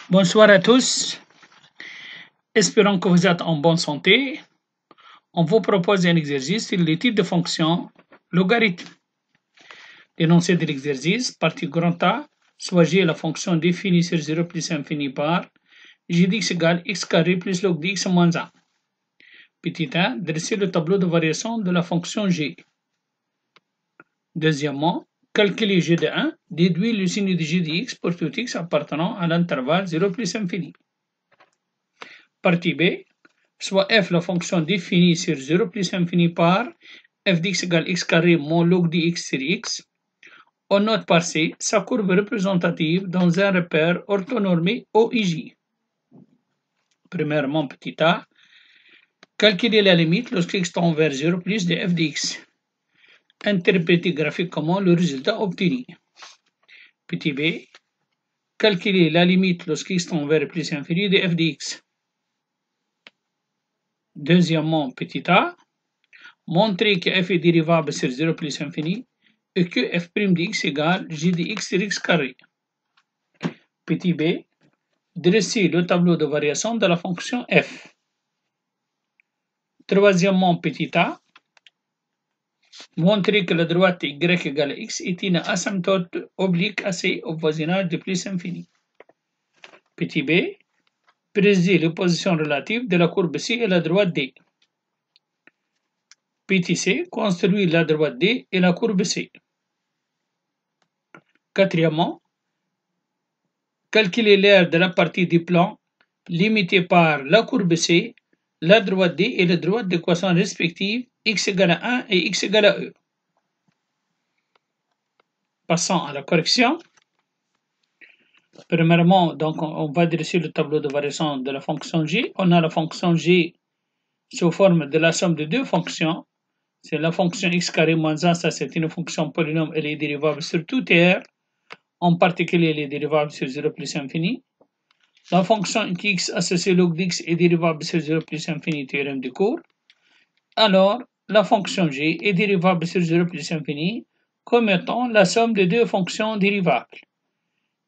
Bonsoir à tous, espérons que vous êtes en bonne santé. On vous propose un exercice sur les types de fonctions logarithmes. L'énoncé de l'exercice, partie grand A, soit G est la fonction définie sur 0 plus infini par g dx égale x carré plus log de x moins 1. Petit 1, dresser le tableau de variation de la fonction G. Deuxièmement, calculer g de 1, déduire le signe de g de x pour tout x appartenant à l'intervalle 0 plus infini. Partie B, soit f la fonction définie sur 0 plus infini par f dx égale x carré moins log de x sur x. On note par C sa courbe représentative dans un repère orthonormé OIJ. Premièrement, petit a, calculer la limite lorsque x tend vers 0 plus de f dx. Interpréter graphiquement le résultat obtenu. Petit b, calculer la limite lorsque x tend vers plus infini de f dx. Deuxièmement, petit a, montrer que f est dérivable sur 0 plus infini et que f' de x égale g de x sur x carré. Petit b, dresser le tableau de variation de la fonction f. Troisièmement, petit a, montrer que la droite y égale x est une asymptote oblique AC au voisinage de plus infini. Petit b, préciser les positions relatives de la courbe C et la droite D. Petit c, construire la droite D et la courbe C. Quatrièmement, calculer l'aire de la partie du plan limitée par la courbe C, la droite D et la droite d'équation respective x égale à 1 et x égale à e. Passons à la correction. Premièrement, donc, on va dresser le tableau de variation de la fonction g. On a la fonction g sous forme de la somme de deux fonctions. C'est la fonction x carré moins 1, ça c'est une fonction polynôme, elle est dérivable sur tout R. En particulier, elle est dérivable sur 0 plus infini. La fonction x associée log d'x est dérivable sur 0 plus infini, théorème de cours. Alors, la fonction g est dérivable sur 0 plus infini comme étant la somme de deux fonctions dérivables.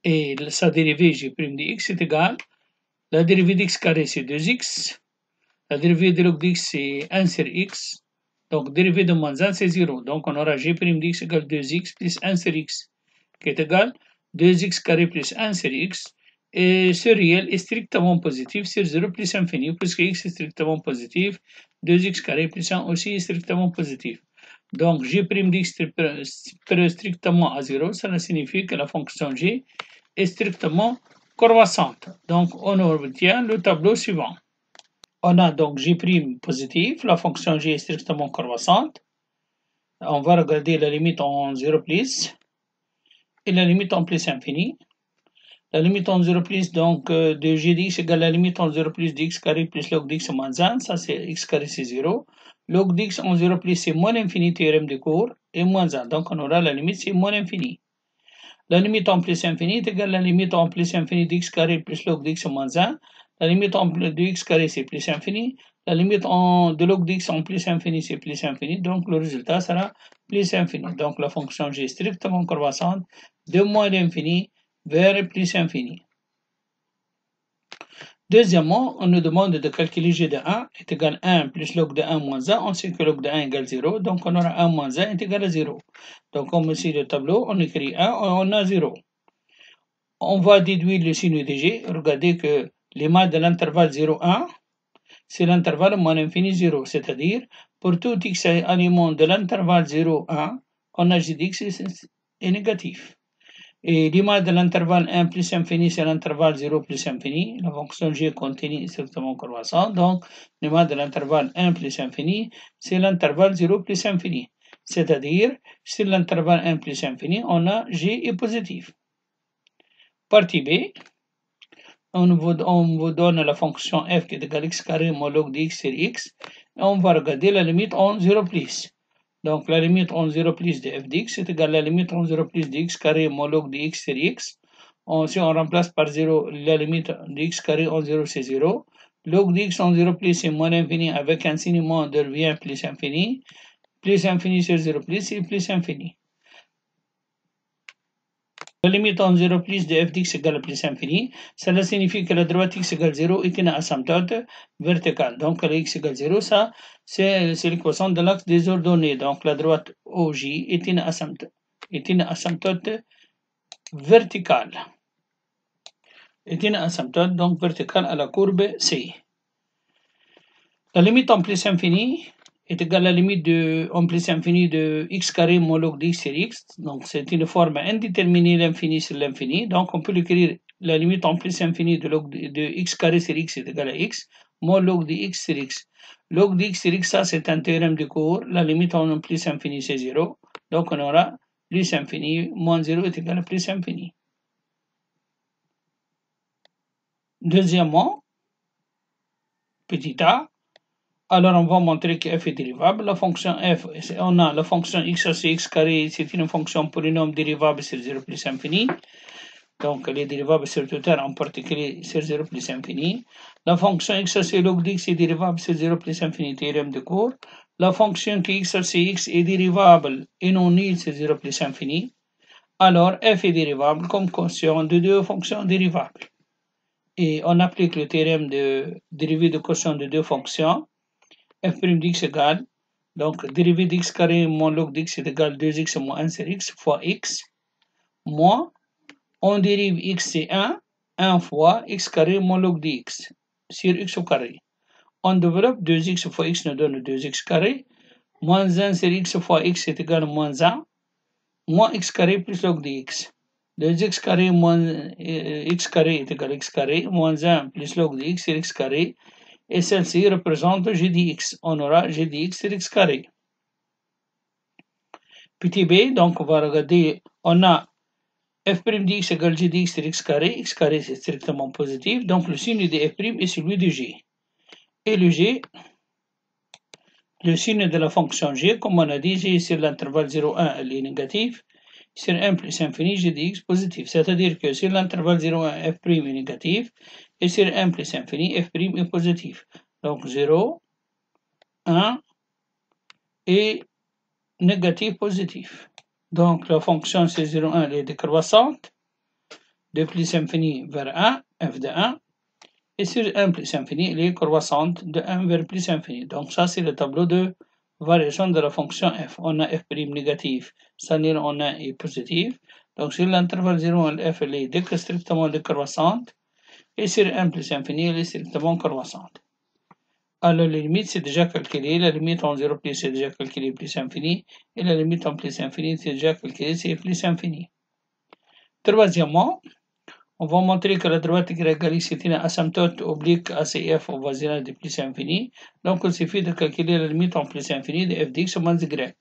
Et sa dérivée g' de x est égale, la dérivée d'x carré c'est 2x, la dérivée de log d'x c'est 1 sur x, donc dérivée de moins 1 c'est 0, donc on aura g' d'x égale 2x plus 1 sur x, qui est égal 2x carré plus 1 sur x, et ce réel est strictement positif sur 0 plus infini, puisque x est strictement positif, 2x carré plus 1 aussi est strictement positif. Donc g' d'x est strictement à 0, cela signifie que la fonction g est strictement croissante. Donc on obtient le tableau suivant. On a donc g' positif, la fonction g est strictement croissante. On va regarder la limite en 0 plus et la limite en plus infini. La limite en 0 plus donc de g dx égale la limite en 0 plus dx carré plus log dx moins 1, ça c'est x carré c'est 0. Log dx en 0 plus c'est moins infini, théorème de cours, et moins 1, donc on aura la limite c'est moins infini. La limite en plus infini est égale à la limite en plus infini d'x carré plus log dx moins 1. La limite en de x carré c'est plus infini. La limite de log dx en plus infini c'est plus infini. Donc le résultat sera plus infini. Donc la fonction g est strictement croissante de moins l'infini vers plus infini. Deuxièmement, on nous demande de calculer g de 1 est égal à 1 plus log de 1 moins 1. On sait que log de 1 égale 0, donc on aura 1 moins 1 est égal à 0. Donc comme ici le tableau, on écrit 1, on a 0. On va déduire le signe de g. Regardez que l'image de l'intervalle 0,1, c'est l'intervalle moins infini 0, c'est-à-dire pour tout x élément de l'intervalle 0,1, on a g dx est négatif. Et l'image de l'intervalle 1 plus infini, c'est l'intervalle 0 plus infini. La fonction g continue est strictement croissante. Donc, l'image de l'intervalle 1 plus infini, c'est l'intervalle 0 plus infini. C'est-à-dire, sur l'intervalle 1 plus infini, on a g est positif. Partie B, on vous donne la fonction f qui est égale x carré moins log de x sur x. Et on va regarder la limite en 0 plus. Donc la limite en 0 plus de f dx est égale à la limite en 0 plus de x carré moins log de x sur x. Si on remplace par 0 la limite de x carré en 0 c'est 0. Log de x en 0 plus c'est moins infini avec un signe moins devient plus infini. Plus infini sur 0 plus c'est plus infini. La limite en 0 plus de f d'x égale à plus infini, cela signifie que la droite x égale 0 est une asymptote verticale. Donc la x égale 0, ça c'est l'équation de l'axe des ordonnées. Donc la droite OJ est une asymptote verticale. Est une asymptote donc verticale à la courbe C. La limite en plus infini est égale à la limite en plus infini de x carré moins log de x sur x. Donc c'est une forme indéterminée l'infini sur l'infini. Donc on peut l'écrire la limite en plus infini de x carré sur x est égale à x moins log de x sur x. Log de x sur x, ça c'est un théorème de cours. La limite en plus infini c'est 0. Donc on aura plus infini moins 0 est égal à plus infini. Deuxièmement, petit a, alors on va montrer que f est dérivable. La fonction f, on a la fonction x à x carré, c'est une fonction polynôme dérivable sur 0 plus infini. Donc elle est dérivable sur tout R, en particulier sur 0 plus infini. La fonction x à log d'x est dérivable sur 0 plus infini, théorème de cours. La fonction que x à x est dérivable et non nulle sur 0 plus infini. Alors f est dérivable comme quotient de deux fonctions dérivables. Et on applique le théorème de dérivée de quotient de deux fonctions. F' d'x égale, donc dérivée d'x carré moins log d'x est égal 2x moins 1 sur x fois x, moins, on dérive x c'est 1 fois x carré moins log dx sur x au carré. On développe 2x fois x nous donne 2x carré, moins 1 sur x fois x est égal à moins 1, moins x carré plus log dx. 2x carré moins x carré est égal à x carré, moins 1 plus log de x sur x carré, et celle-ci représente g dx. On aura g dx sur x carré. Petit b, donc on va regarder, on a f' dx égale g dx sur x carré c'est strictement positif, donc le signe de f' est celui de g. Et le g, le signe de la fonction g, comme on a dit, g sur l'intervalle 0,1 elle est négatif, sur 1 plus infini, g dx positif. C'est-à-dire que sur l'intervalle 0,1, f' est négatif, et sur 1 plus infini, f' est positif. Donc 0, 1 et négatif positif. Donc la fonction c'est 0,1 elle est décroissante, de plus infini vers 1, f de 1, et sur 1 plus infini elle est croissante de 1 vers plus infini. Donc ça c'est le tableau de variation de la fonction f. On a f' négatif, c'est-à-dire on a est positif. Donc sur l'intervalle 0,1 f elle est strictement décroissante, et sur 1 plus infini elle est strictement croissante. Alors la limite c'est déjà calculé, la limite en 0 plus c'est déjà calculé plus infini, et la limite en plus infini c'est déjà calculé, c'est plus infini. Troisièmement, on va montrer que la droite y c'est une asymptote oblique ACF au voisinage de plus infini. Donc il suffit de calculer la limite en plus infini de f dx moins y,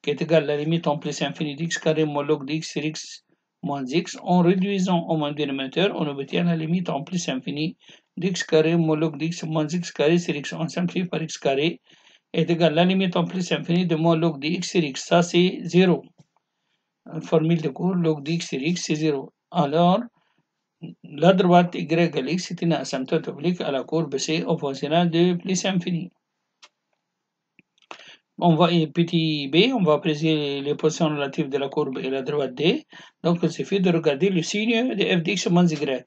qui est égale à la limite en plus infini d'x carré moins log dx sur x moins x. En réduisant au moins dénominateur, on obtient la limite en plus infini d'x carré moins log dx moins x carré sur x. On simplifie par x carré est égal à la limite en plus infini de moins log dx sur x. Ça c'est 0. Formule de cours, log dx sur x c'est 0. Alors, la droite y égale x est une asymptote oblique à la courbe C au voisinage de plus infini. On va, petit b, on va apprécier les positions relatives de la courbe et la droite D. Donc il suffit de regarder le signe de f dx moins y.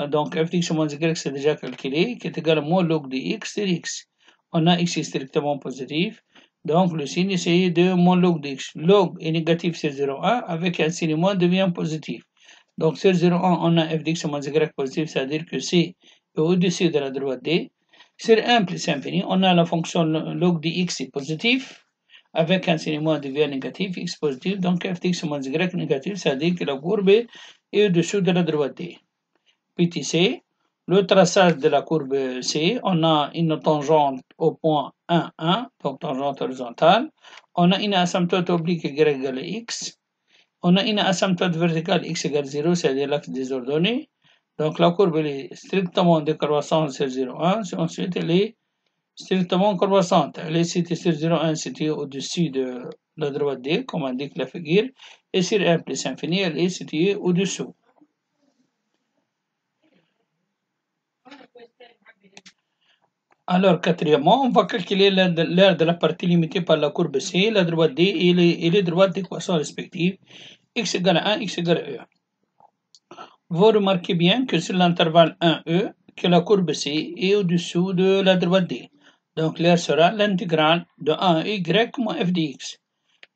Donc f dx moins y c'est déjà calculé, qui est égal à moins log de x sur x. On a x est strictement positif, donc le signe c'est de moins log de x. Log est négatif sur 0,1, avec un signe moins devient positif. Donc sur 0,1 on a f dx moins y positif, c'est-à-dire que c est au-dessus de la droite D. Sur 1 plus infini, on a la fonction log de x est positif, avec un signe moins devient négatif, x positif, donc f dx moins y négatif, c'est-à-dire que la courbe est au-dessous de la droite D. Petit c, le traçage de la courbe C, on a une tangente au point 1, 1, donc tangente horizontale. On a une asymptote oblique y égale à x. On a une asymptote verticale x égale 0, c'est-à-dire l'axe des ordonnées. Donc la courbe est strictement décroissante sur 0,1. Ensuite, elle est strictement croissante. Elle est située sur 0,1, située au-dessus de la droite D, comme indique la figure. Et sur 1 plus infini, elle est située au-dessous. Alors, quatrièmement, on va calculer l'aire de la partie limitée par la courbe C, la droite D et les droites d'équation respectives. x égale à 1, x égale à e. Vous remarquez bien que sur l'intervalle 1e, que la courbe C est au-dessous de la droite D. Donc l'air sera l'intégrale de 1y moins f de x.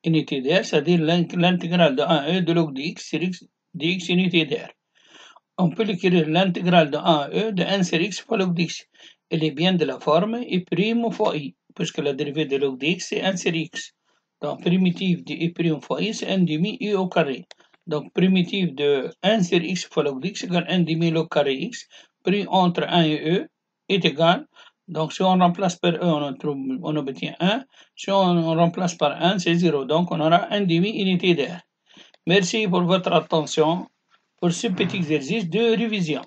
Unité d'air, c'est-à-dire l'intégrale de 1e de log dx sur x dx unité d'air. On peut l'écrire l'intégrale de 1e de n sur x fois log dx. Elle est bien de la forme i' fois i, puisque la dérivée de log dx c'est n sur x. Donc primitive de i' fois i c'est n demi i au carré. Donc primitive de n sur x fois log dx égale n demi log carré x, pris entre 1 et e est égal. Donc si on remplace par e, on obtient 1. Si on remplace par 1, c'est 0. Donc on aura 1 demi unité d'air. Merci pour votre attention pour ce petit exercice de révision.